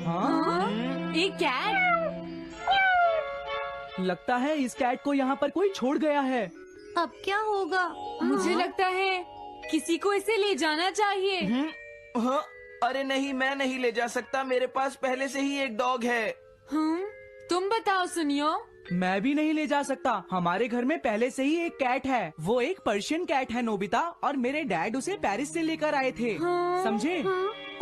हाँ? एक कैट। लगता है इस कैट को यहाँ पर कोई छोड़ गया है। अब क्या होगा? मुझे लगता है किसी को इसे ले जाना चाहिए। हाँ? अरे नहीं, मैं नहीं ले जा सकता, मेरे पास पहले से ही एक डॉग है। तुम बताओ सुनियो। मैं भी नहीं ले जा सकता, हमारे घर में पहले से ही एक कैट है। वो एक पर्शियन कैट है नोबिता, और मेरे डैड उसे पेरिस से लेकर आए थे। समझे?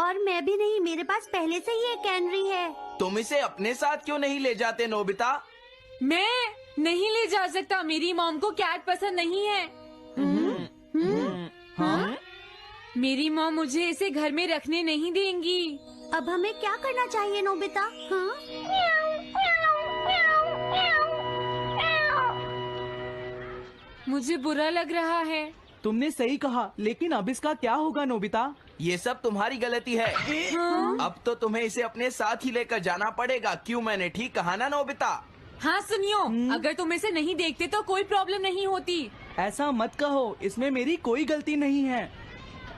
और मैं भी नहीं, मेरे पास पहले से ही एक कैनरी है। तुम इसे अपने साथ क्यों नहीं ले जाते नोबिता? मैं नहीं ले जा सकता, मेरी मॉम को कैट पसंद नहीं है। मेरी मॉम मुझे इसे घर में रखने नहीं देंगी। अब हमें क्या करना चाहिए नोबिता? हाँ? मुझे बुरा लग रहा है। तुमने सही कहा, लेकिन अब इसका क्या होगा नोबिता? ये सब तुम्हारी गलती है। अब तो तुम्हें इसे अपने साथ ही लेकर जाना पड़ेगा। क्यों, मैंने ठीक कहा ना नोबिता? हाँ सुनियो, अगर तुम इसे नहीं देखते तो कोई प्रॉब्लम नहीं होती। ऐसा मत कहो, इसमें मेरी कोई गलती नहीं है।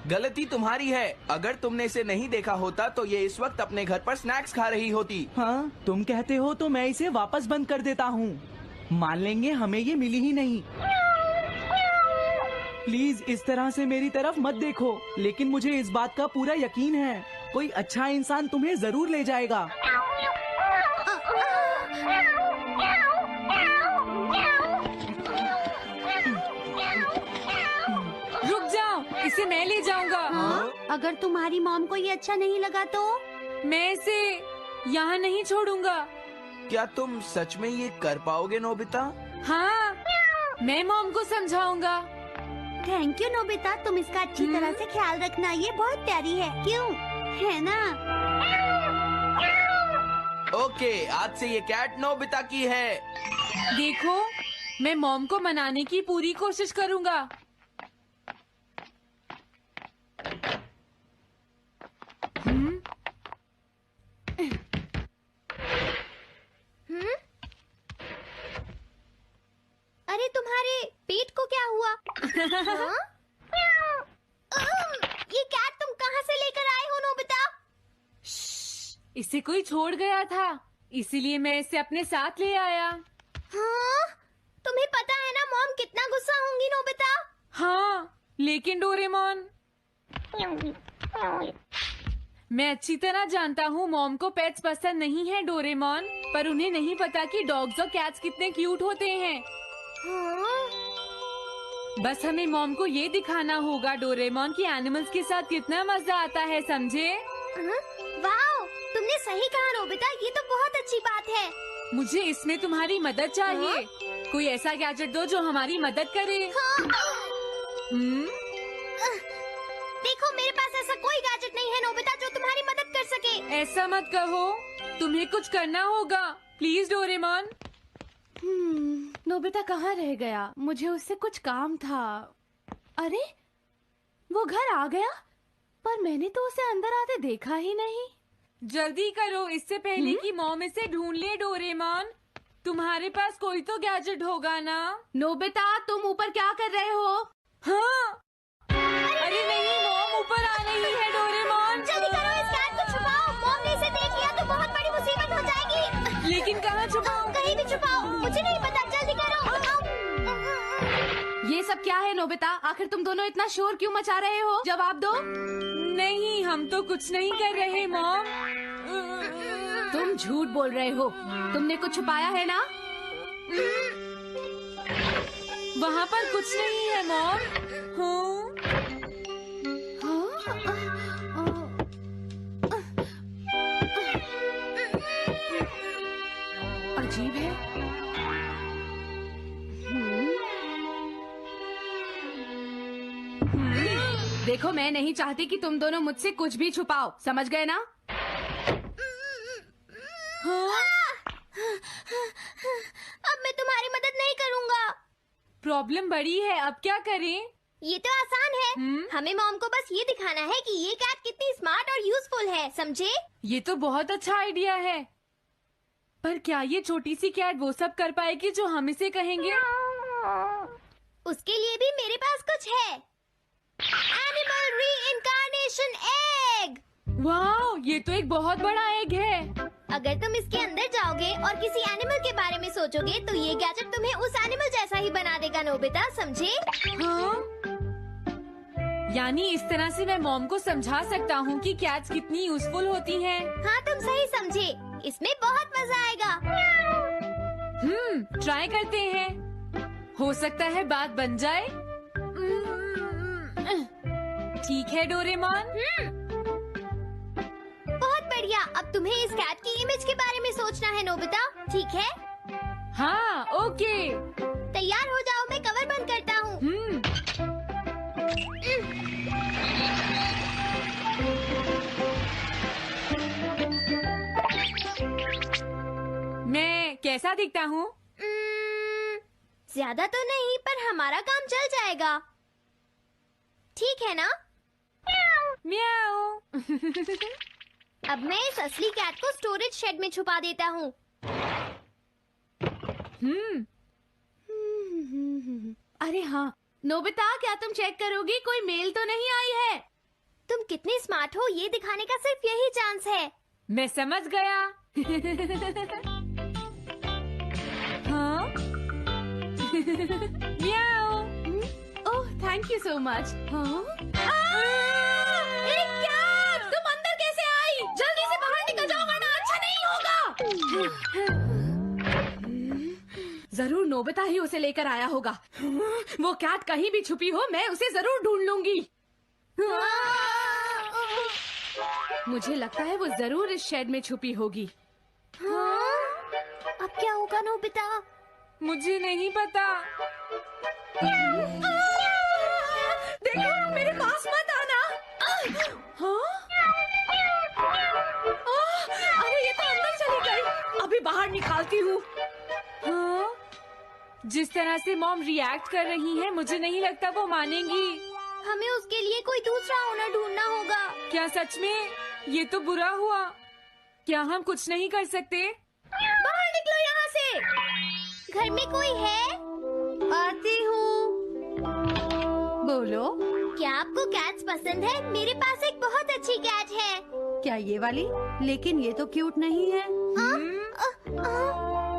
गलती तुम्हारी है। अगर तुमने इसे नहीं देखा होता तो ये इस वक्त अपने घर पर स्नैक्स खा रही होती। हाँ, तुम कहते हो तो मैं इसे वापस बंद कर देता हूँ। मान लेंगे हमें ये मिली ही नहीं। प्लीज इस तरह से मेरी तरफ मत देखो, लेकिन मुझे इस बात का पूरा यकीन है, कोई अच्छा इंसान तुम्हें जरूर ले जाएगा। रुक जाओ, इसे मैं ले जाऊंगा। अगर तुम्हारी मॉम को ये अच्छा नहीं लगा तो? मैं इसे यहाँ नहीं छोड़ूंगा। क्या तुम सच में ये कर पाओगे नोबिता? हाँ, मैं मॉम को समझाऊंगा। थैंक यू नोबिता, तुम इसका अच्छी तरह से ख्याल रखना, ये बहुत प्यारी है। क्यों, है ना? ओके, आज से ये कैट नोबिता की है। देखो, मैं मॉम को मनाने की पूरी कोशिश करूंगा। अरे तुम्हारे पेट को क्या हुआ? हाँ? ये कैट तुम कहाँ से लेकर आए हो नोबिता? इसे कोई छोड़ गया था, इसीलिए मैं इसे अपने साथ ले आया। हाँ? तुम्हें पता है ना मॉम कितना गुस्सा होंगी नोबिता? हाँ, लेकिन डोरेमोन, मैं अच्छी तरह जानता हूँ मॉम को पेट्स पसंद नहीं है डोरेमोन, पर उन्हें नहीं पता कि डॉग्स और कैट्स कितने क्यूट होते हैं। हाँ? बस हमें मॉम को ये दिखाना होगा डोरेमोन कि एनिमल्स के साथ कितना मजा आता है, समझे? वाओ, तुमने सही कहा नोबिता, ये तो बहुत अच्छी बात है। मुझे इसमें तुम्हारी मदद चाहिए। कोई ऐसा गैजेट दो जो हमारी मदद करे। देखो, मेरे पास ऐसा कोई गैजेट नहीं है नोबिता जो तुम्हारी मदद कर सके। ऐसा मत कहो, तुम्हें कुछ करना होगा, प्लीज डोरेमोन। नोबिता कहाँ रह गया? मुझे उससे कुछ काम था। अरे, वो घर आ गया, पर मैंने तो उसे अंदर आते देखा ही नहीं। जल्दी करो, इससे पहले कि मॉम इसे ढूंढ ले डोरेमोन। तुम्हारे पास कोई तो गैजेट होगा ना? नोबिता, तुम ऊपर क्या कर रहे हो? हाँ? अरे नहीं, मॉम ऊपर आ रही है डोरेमोन। जल्दी करो, इस कैट को छुपाओ। मॉम ने इसे देख लिया तो बहुत बड़ी मुसीबत हो जाएगी। लेकिन कहाँ छुपाऊं? कहीं भी छुपाओ, मुझे नहीं पता, जल्दी करो। ये सब क्या है नोबिता? आखिर तुम दोनों इतना शोर क्यों मचा रहे हो? जवाब दो। नहीं, हम तो कुछ नहीं कर रहे मॉम। तुम झूठ बोल रहे हो, तुमने कुछ छुपाया है ना? वहाँ पर कुछ नहीं है मॉम। अजीब है। देखो, मैं नहीं चाहती कि तुम दोनों मुझसे कुछ भी छुपाओ, समझ गए ना? अब मैं तुम्हारी मदद नहीं करूँगा। प्रॉब्लम बड़ी है, अब क्या करें? ये तो आसान है। हमें मॉम को बस ये दिखाना है कि ये कैट कितनी स्मार्ट और यूजफुल है, समझे? ये तो बहुत अच्छा आइडिया है, पर क्या ये छोटी सी कैट वो सब कर पाएगी जो हम इसे कहेंगे? उसके लिए भी मेरे पास कुछ है। Animal reincarnation egg. वाओ, वाह, ये तो एक बहुत बड़ा एग है। अगर तुम इसके अंदर जाओगे और किसी एनिमल के बारे में सोचोगे तो ये गैजेट तुम्हें उस एनिमल जैसा ही बना देगा नोबिता, समझे? हाँ? यानी इस तरह से मैं मॉम को समझा सकता हूँ कि कैट्स कितनी यूजफुल होती हैं। हाँ, तुम सही समझे। इसमें बहुत मजा आएगा। ट्राई करते हैं। हो सकता है बात बन जाए। ठीक है डोरेमोन। बहुत बढ़िया। अब तुम्हें इस कैट की इमेज के बारे में सोचना है नोबिता, ठीक है? हाँ, ओके। तैयार हो जाओ, मैं कवर बंद करता हूँ। मैं कैसा दिखता हूँ? ज्यादा तो नहीं, पर हमारा काम चल जाएगा, ठीक है ना? म्याऊ। अब मैं इस असली कैट को स्टोरेज शेड में छुपा देता हूँ। अरे हाँ नोबिता, क्या तुम चेक करोगी कोई मेल तो नहीं आई है? तुम कितने स्मार्ट हो ये दिखाने का सिर्फ यही चांस है। मैं समझ गया। हाँ? म्याऊ। Oh thank you so much. हाँ? तुम अंदर कैसे आई? जल्दी से बाहर निकल जाओ वरना अच्छा नहीं होगा। जरूर नोबिता ही उसे लेकर आया होगा। वो कैट कहीं भी छुपी हो, मैं उसे जरूर ढूंढ लूंगी। मुझे लगता है वो जरूर इस शेड में छुपी होगी। अब क्या होगा नोबिता? मुझे नहीं पता। देखो मेरे पास मत आना। हाँ? अरे ये तो अंदर चली गई। अभी बाहर निकालती हूँ। हाँ? जिस तरह से मॉम रिएक्ट कर रही है, मुझे नहीं लगता वो मानेंगी। हमें उसके लिए कोई दूसरा ओनर ढूंढना होगा। क्या सच में? ये तो बुरा हुआ। क्या हम कुछ नहीं कर सकते? बाहर निकलो यहाँ से। घर में कोई है? आती हूँ। बोलो। क्या आपको कैट्स पसंद है? मेरे पास एक बहुत अच्छी कैट है। क्या ये वाली? लेकिन ये तो क्यूट नहीं है।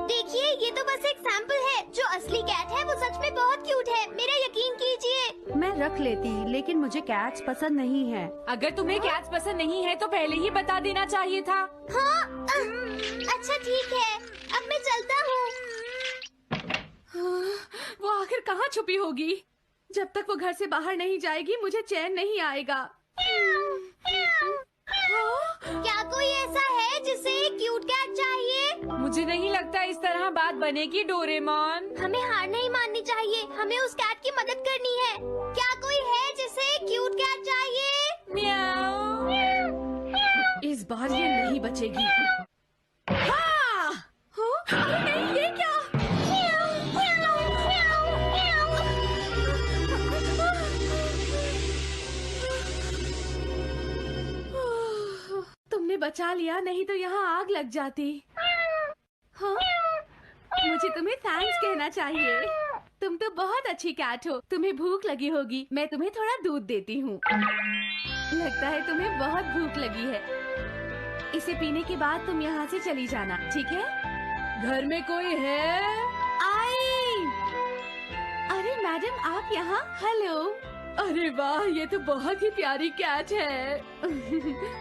देखिए, ये तो बस एक सैंपल है। जो असली कैट है वो सच में बहुत क्यूट है, मेरा यकीन कीजिए। मैं रख लेती, लेकिन मुझे कैट्स पसंद नहीं है। अगर तुम्हें कैट्स पसंद नहीं है तो पहले ही बता देना चाहिए था। हाँ, अच्छा ठीक है, अब मैं चलता हूँ। वो आखिर कहाँ छुपी होगी? जब तक वो घर से बाहर नहीं जाएगी मुझे चैन नहीं आएगा। क्या कोई ऐसा है जिसे एक क्यूट कैट चाहिए? मुझे नहीं लगता इस तरह बात बनेगी डोरेमोन। हमें हार नहीं माननी चाहिए, हमें उस कैट की मदद करनी है। क्या कोई है जिसे एक क्यूट कैट चाहिए? म्याऊ। इस बार ये नहीं बचेगी। हाँ! अरे नहीं, ये क्या? तुमने बचा लिया, नहीं तो यहाँ आग लग जाती। हाँ? मुझे तुम्हें थैंक्स कहना चाहिए। तुम तो बहुत अच्छी कैट हो। तुम्हें भूख लगी होगी, मैं तुम्हें थोड़ा दूध देती हूँ। लगता है तुम्हें बहुत भूख लगी है। इसे पीने के बाद तुम यहाँ से चली जाना, ठीक है? घर में कोई है? आई! अरे मैडम, आप यहाँ? हेलो। अरे वाह, ये तो बहुत ही प्यारी कैट है।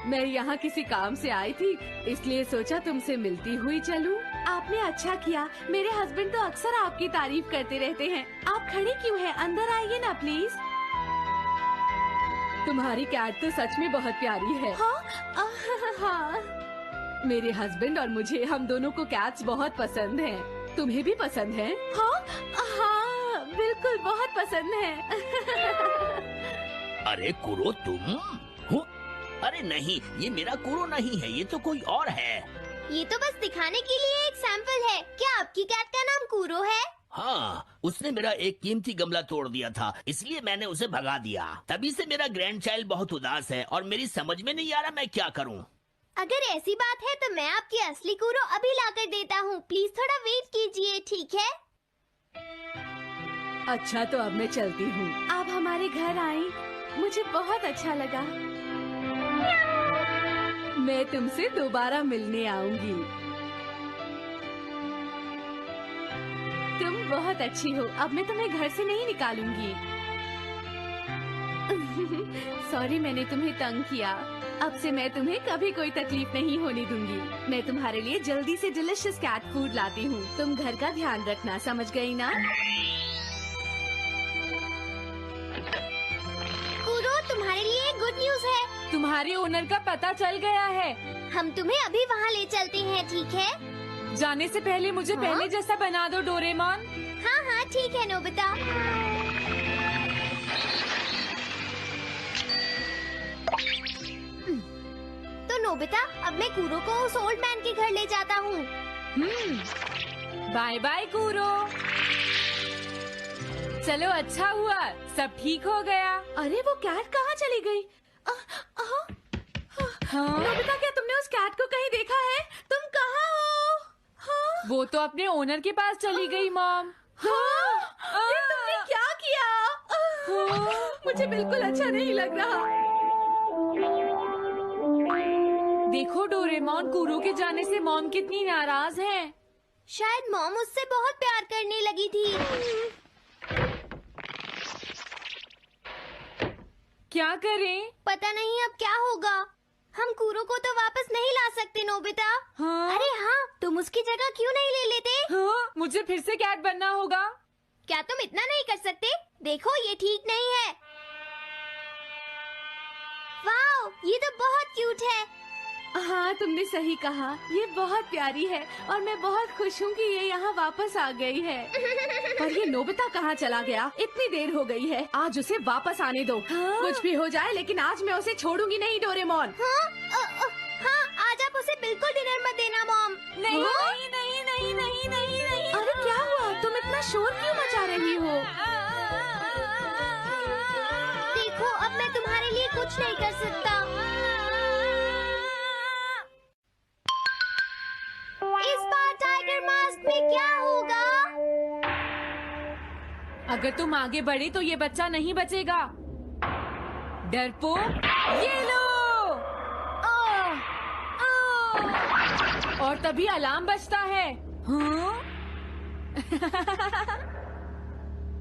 मैं यहाँ किसी काम से आई थी, इसलिए सोचा तुमसे मिलती हुई चलूं। आपने अच्छा किया। मेरे हस्बैंड तो अक्सर आपकी तारीफ करते रहते हैं। आप खड़ी क्यों हैं? अंदर आइए ना प्लीज। तुम्हारी कैट तो सच में बहुत प्यारी है। हाँ? हाँ। मेरे हस्बैंड और मुझे, हम दोनों को कैट्स बहुत पसंद हैं। तुम्हें भी पसंद है? हाँ, हाँ, बिल्कुल बहुत पसंद है। अरे कुरो, तुम हो? अरे नहीं, ये मेरा कुरो नहीं है, ये तो कोई और है। ये तो बस दिखाने के लिए एक सैंपल है। क्या आपकी कैट का नाम कूरो है? हाँ, उसने मेरा एक कीमती गमला तोड़ दिया था, इसलिए मैंने उसे भगा दिया। तभी से मेरा ग्रैंड चाइल्ड बहुत उदास है और मेरी समझ में नहीं आ रहा मैं क्या करूँ। अगर ऐसी बात है तो मैं आपकी असली कूरो अभी लाकर देता हूँ। प्लीज थोड़ा वेट कीजिए, ठीक है? अच्छा, तो अब मैं चलती हूँ। आप हमारे घर आई, मुझे बहुत अच्छा लगा। मैं तुमसे दोबारा मिलने आऊंगी। तुम बहुत अच्छी हो। अब मैं तुम्हें घर से नहीं निकालूंगी। सॉरी मैंने तुम्हें तंग किया। अब से मैं तुम्हें कभी कोई तकलीफ नहीं होने दूंगी। मैं तुम्हारे लिए जल्दी से डिलिशियस कैट फूड लाती हूँ। तुम घर का ध्यान रखना, समझ गई ना? कूरो, तुम्हारे लिए गुड न्यूज है। तुम्हारे ओनर का पता चल गया है। हम तुम्हें अभी वहाँ ले चलते हैं, ठीक है? जाने से पहले मुझे हाँ? पहले जैसा बना दो डोरेमोन। हाँ हाँ ठीक है नोबिता। तो नोबिता, अब मैं कूरो को उस ओल्ड मैन के घर ले जाता हूँ। बाय बाय कूरो। चलो अच्छा हुआ, सब ठीक हो गया। अरे वो कैट कहाँ चली गई? हाँ? नोबिता, क्या तुमने उस कैट को कहीं देखा है? तुम कहाँ हो? हाँ? वो तो अपने ओनर के पास चली गई मॉम। हाँ? ये तुमने क्या किया? मुझे बिल्कुल अच्छा नहीं लग रहा। देखो डोरेमोन, कूरो के जाने से मॉम कितनी नाराज हैं। शायद मॉम उससे बहुत प्यार करने लगी थी। क्या करें? पता नहीं अब क्या होगा। हम कूरो को तो वापस नहीं ला सकते नोबिता। हाँ? अरे हाँ, तुम उसकी जगह क्यों नहीं ले लेते? हाँ? मुझे फिर से कैट बनना होगा। क्या तुम इतना नहीं कर सकते? देखो ये ठीक नहीं है। वाओ, ये तो बहुत क्यूट है। हाँ तुमने सही कहा, ये बहुत प्यारी है और मैं बहुत खुश हूँ कि ये यहाँ वापस आ गई है। पर ये नोबिता कहाँ चला गया? इतनी देर हो गई है, आज उसे वापस आने दो। हाँ? कुछ भी हो जाए लेकिन आज मैं उसे छोड़ूंगी नहीं डोरेमोन। हाँ, आज आप उसे बिल्कुल डिनर मत देना मॉम। नहीं हाँ? नहीं नहीं नहीं नहीं नहीं नहीं। अरे क्या हुआ? तुम इतना शोर क्यों मचा रही हो? देखो अब मैं तुम्हारे लिए कुछ नहीं कर सकता। इस बार टाइगर मास्क में क्या होगा? अगर तुम आगे बढ़े तो ये बच्चा नहीं बचेगा। डरपोक, ये लो। और तभी अलार्म बजता है। हाँ?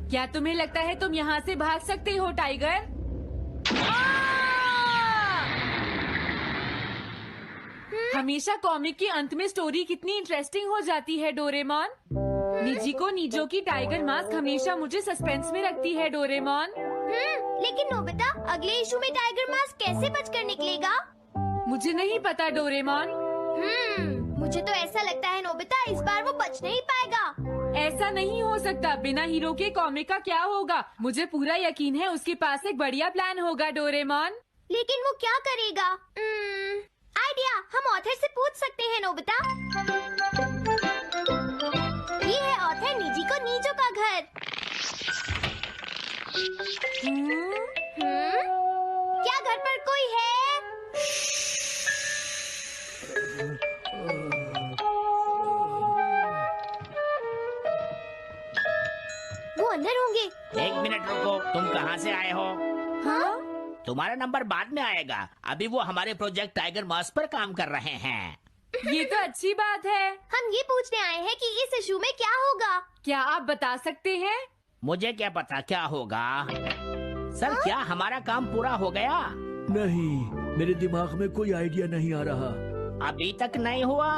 क्या तुम्हें लगता है तुम यहाँ से भाग सकते हो टाइगर? हमेशा कॉमिक के अंत में स्टोरी कितनी इंटरेस्टिंग हो जाती है डोरेमोन। निजी को नीजो की टाइगर मास्क हमेशा मुझे सस्पेंस में रखती है डोरेमोन। लेकिन नोबिता, अगले इशू में टाइगर मास्क कैसे बचकर निकलेगा? मुझे नहीं पता डोरेमोन। मुझे तो ऐसा लगता है नोबिता, इस बार वो बच नहीं पाएगा। ऐसा नहीं हो सकता। बिना हीरो के कॉमिक का क्या होगा? मुझे पूरा यकीन है उसके पास एक बढ़िया प्लान होगा डोरेमोन। लेकिन वो क्या करेगा? आइडिया, हम ऑथर से पूछ सकते हैं नोबिता। ये है ऑथर निजी को नीजो का घर। क्या घर पर कोई है? वो अंदर होंगे। एक मिनट रुको, तुम कहाँ से आए हो? हाँ? तुम्हारा नंबर बाद में आएगा। अभी वो हमारे प्रोजेक्ट टाइगर मास्क पर काम कर रहे हैं। ये तो अच्छी बात है। हम ये पूछने आए हैं कि इस इशू में क्या होगा। क्या आप बता सकते हैं? मुझे क्या पता क्या होगा। सर, क्या हमारा काम पूरा हो गया? नहीं, मेरे दिमाग में कोई आइडिया नहीं आ रहा। अभी तक नहीं हुआ।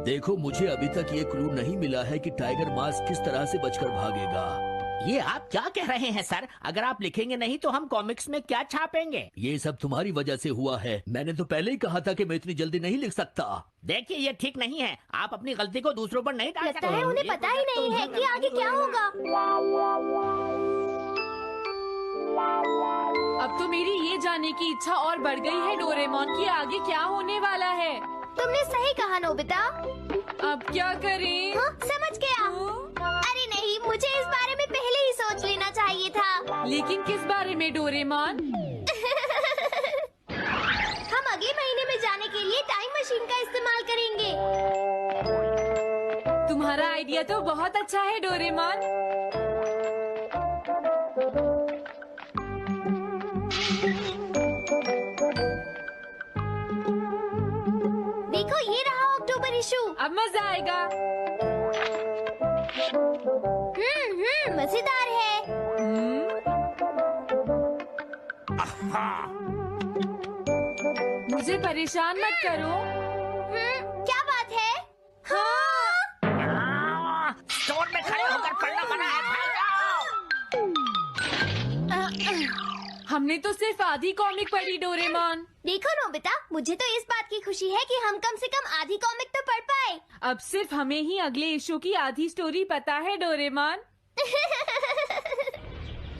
देखो, मुझे अभी तक ये क्लू नहीं मिला है कि टाइगर मास्क किस तरह से बचकर भागेगा। ये आप क्या कह रहे हैं सर? अगर आप लिखेंगे नहीं तो हम कॉमिक्स में क्या छापेंगे? ये सब तुम्हारी वजह से हुआ है। मैंने तो पहले ही कहा था कि मैं इतनी जल्दी नहीं लिख सकता। देखिए, ये ठीक नहीं है। आप अपनी गलती को दूसरों पर नहीं डाल सकते। लगता है उन्हें पता ही नहीं है कि आगे क्या होगा। अब तो मेरी ये जानने की इच्छा और बढ़ गई है डोरेमोन कि आगे क्या होने वाला है। तुमने सही कहा नोबिता। अब क्या करें? हाँ, समझ गया। अरे नहीं, मुझे इस बारे में पहले ही सोच लेना चाहिए था। लेकिन किस बारे में डोरेमोन? हम अगले महीने में जाने के लिए टाइम मशीन का इस्तेमाल करेंगे। तुम्हारा आइडिया तो बहुत अच्छा है डोरेमोन। देखो ये रहा अक्टूबर इशू। अब मजा आएगा। मजेदार है। मुझे परेशान मत करो। क्या बात है? हाँ। स्टोर में खड़े होकर पढ़ना मना है, भाग जाओ। हमने तो सिर्फ आधी कॉमिक पढ़ी डोरेमोन। देखो नोबिता, मुझे तो इस बात की खुशी है कि हम कम से कम आधी कॉमिक तो पढ़ पाए। अब सिर्फ हमें ही अगले इशू की आधी स्टोरी पता है डोरेमोन।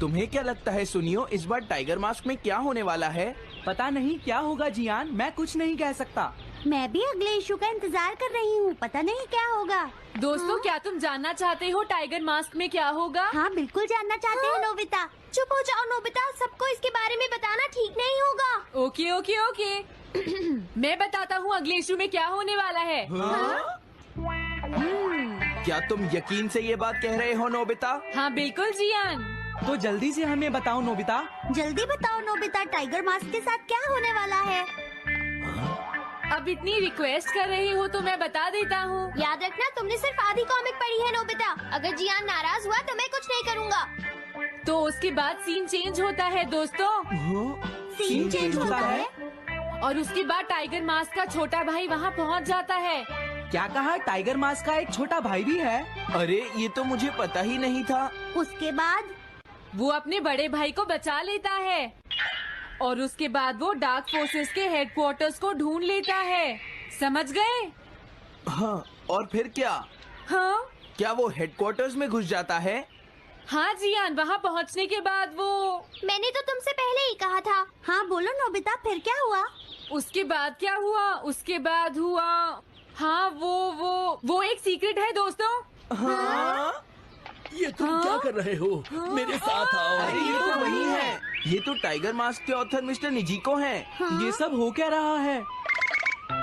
तुम्हें क्या लगता है सुनियो, इस बार टाइगर मास्क में क्या होने वाला है? पता नहीं क्या होगा जियान, मैं कुछ नहीं कह सकता। मैं भी अगले इशू का इंतजार कर रही हूँ, पता नहीं क्या होगा। दोस्तों, क्या तुम जानना चाहते हो टाइगर मास्क में क्या होगा? हाँ बिल्कुल जानना चाहते हैं नोबिता। चुप हो जाओ नोबिता, सबको इसके बारे में बताना ठीक नहीं होगा। Okay okay okay. मैं बताता हूँ अगले इशू में क्या होने वाला है। क्या तुम यकीन से ये बात कह रहे हो नोबिता? हाँ बिल्कुल जियान। तो जल्दी से हमें बताओ नोबिता। जल्दी बताओ नोबिता, टाइगर मास्क के साथ क्या होने वाला है? अब इतनी रिक्वेस्ट कर रही हो तो मैं बता देता हूँ। याद रखना तुमने सिर्फ आधी कॉमिक पढ़ी है नोबिता। अगर जियान नाराज हुआ तो मैं कुछ नहीं करूँगा। तो उसके बाद सीन चेंज होता है दोस्तों, सीन चेंज होता है? और उसके बाद टाइगर मास्क का छोटा भाई वहाँ पहुँच जाता है। क्या कहा? टाइगर मास्क का एक छोटा भाई भी है? अरे ये तो मुझे पता ही नहीं था। उसके बाद वो अपने बड़े भाई को बचा लेता है और उसके बाद वो डार्क फोर्सेस के हेडक्वार्टर्स को ढूंढ लेता है। समझ गए? हाँ, और फिर क्या? हाँ क्या वो हेडक्वार्टर्स में घुस जाता है? हाँ जियान, वहाँ पहुँचने के बाद वो मैंने तो तुमसे पहले ही कहा था। हाँ बोलो नोबिता, फिर क्या हुआ? उसके बाद क्या हुआ? उसके बाद हुआ, हाँ वो एक सीक्रेट है दोस्तों। हाँ? ये तुम क्या कर रहे हो? मेरे साथ आओ। अरे ये तो वही है, ये तो टाइगर मास्क के ऑथर मिस्टर निजिको हैं। ये सब हो क्या रहा है?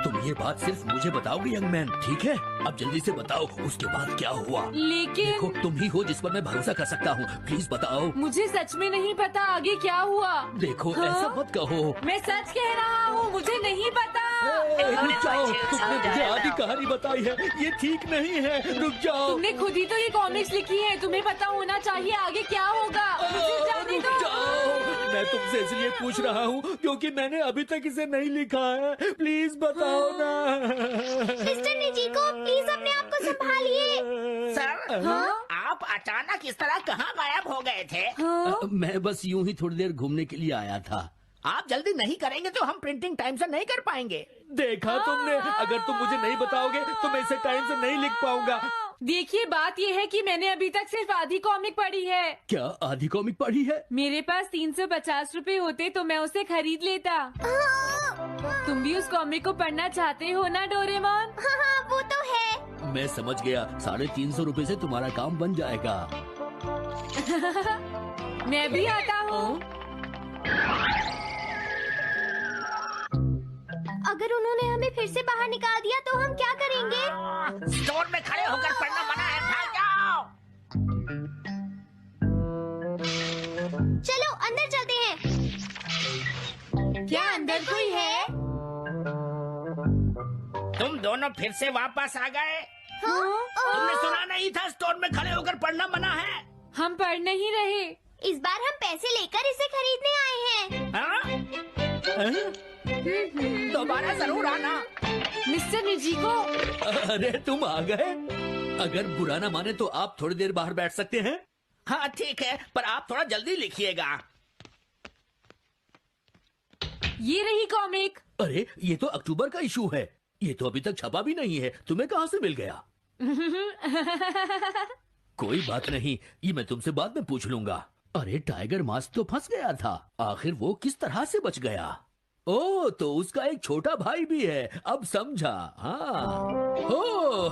तुम ये बात सिर्फ मुझे बताओगे यंग मैन, ठीक है? अब जल्दी से बताओ उसके बाद क्या हुआ। लेकिन देखो तुम ही हो जिस पर मैं भरोसा कर सकता हूँ, प्लीज बताओ। मुझे सच में नहीं पता आगे क्या हुआ। देखो हाँ? ऐसा मत कहो। मैं सच कह रहा हूँ, मुझे नहीं पता। रुक जाओ, तुमने मुझे आधी कहानी बताई है, ये ठीक नहीं है, रुक जाओ। तुमने खुद ही तो ये कॉमिक्स लिखी है, तुम्हें पता होना चाहिए आगे क्या होगा। मुझे जाने रुक दो। जाओ, मैं तुमसे इसलिए पूछ रहा हूँ क्योंकि मैंने अभी तक इसे नहीं लिखा है, प्लीज बताओ ना। मिस्टर निजिको, प्लीज अपने आप को संभालिए। सर, आप अचानक इस तरह कहाँ गायब हो गए थे? मैं बस यूं ही थोड़ी देर घूमने के लिए आया था। आप जल्दी नहीं करेंगे तो हम प्रिंटिंग टाइम से नहीं कर पाएंगे। देखा तुमने, अगर तुम मुझे नहीं बताओगे तो मैं इसे टाइम से नहीं लिख पाऊंगा। देखिए, बात ये है कि मैंने अभी तक सिर्फ आधी कॉमिक पढ़ी है। क्या आधी कॉमिक पढ़ी है? मेरे पास 350 रुपए होते तो मैं उसे खरीद लेता। तुम भी उस कॉमिक को पढ़ना चाहते हो ना डोरेमोन? हाँ वो तो है। मैं समझ गया, 350 रुपए से तुम्हारा काम बन जाएगा। मैं भी आता हूँ। अगर उन्होंने हमें फिर से बाहर निकाल दिया तो हम क्या करेंगे? स्टोर में खड़े होकर पढ़ना मना है, भाग जाओ। चलो अंदर चलते हैं। क्या अंदर कोई है? तुम दोनों फिर से वापस आ गए। तुमने सुना नहीं था स्टोर में खड़े होकर पढ़ना मना है? हम पढ़ नहीं रहे। इस बार हम पैसे लेकर इसे खरीदने आए हैं। हाँ? दोबारा जरूर आना। मिस्टर निजिको, अरे तुम आ गए। अगर बुरा ना माने तो आप थोड़ी देर बाहर बैठ सकते हैं। हाँ ठीक है, पर आप थोड़ा जल्दी लिखिएगा। ये रही कॉमिक। अरे ये तो अक्टूबर का इशू है, ये तो अभी तक छपा भी नहीं है, तुम्हें कहाँ से मिल गया? कोई बात नहीं, ये मैं तुमसे बाद में पूछ लूंगा। अरे टाइगर मास्क तो फंस गया था, आखिर वो किस तरह से बच गया? ओ, तो उसका एक छोटा भाई भी है, अब समझा। हाँ, ओ,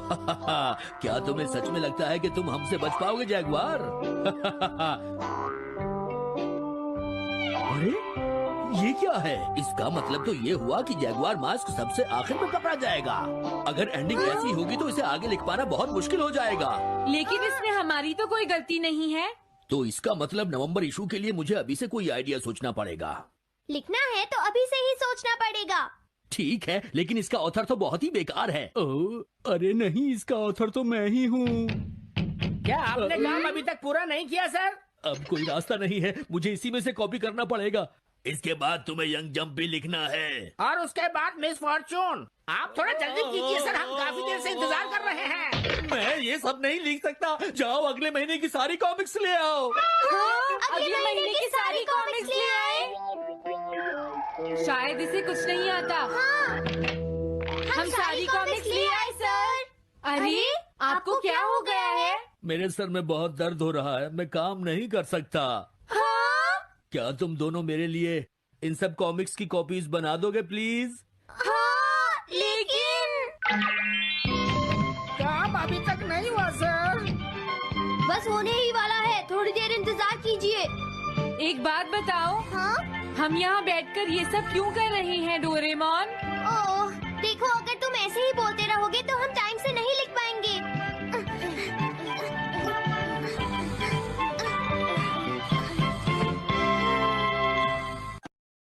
क्या तुम्हें सच में लगता है कि तुम हमसे बच पाओगे जैगवार? अरे ये क्या है? इसका मतलब तो ये हुआ कि जैगवार मास्क सबसे आखिर में पकड़ा जाएगा। अगर एंडिंग ऐसी होगी तो इसे आगे लिख पाना बहुत मुश्किल हो जाएगा। लेकिन इसमें हमारी तो कोई गलती नहीं है। तो इसका मतलब नवंबर इशू के लिए मुझे अभी से कोई आइडिया सोचना पड़ेगा। लिखना है तो अभी से ही सोचना पड़ेगा। ठीक है, लेकिन इसका ऑथर तो बहुत ही बेकार है। अरे नहीं, इसका ऑथर तो मैं ही हूँ। क्या आपने काम अभी तक पूरा नहीं किया सर? अब कोई रास्ता नहीं है, मुझे इसी में से कॉपी करना पड़ेगा। इसके बाद तुम्हें यंग जंप भी लिखना है और उसके बाद मिस फॉर्चून। आप थोड़ा जल्दी कीजिए सर, हम काफी देर से इंतजार कर रहे हैं। मैं ये सब नहीं लिख सकता। जाओ अगले महीने की सारी कॉमिक्स ले आओ। अगले महीने की सारी कॉमिक्स ले आए। शायद इसे कुछ नहीं आता। हम सारी कॉमिक्स ले आए सर। अरे आपको क्या हो गया है? मेरे सर में बहुत दर्द हो रहा है, मैं काम नहीं कर सकता। क्या तुम दोनों मेरे लिए इन सब कॉमिक्स की कॉपीज बना दोगे प्लीज? लेकिन काम अभी तक नहीं हुआ सर। बस होने ही वाला है, थोड़ी देर इंतजार कीजिए। एक बात बताओ, हाँ? हम यहाँ बैठकर ये सब क्यों कर रहे हैं डोरेमोन?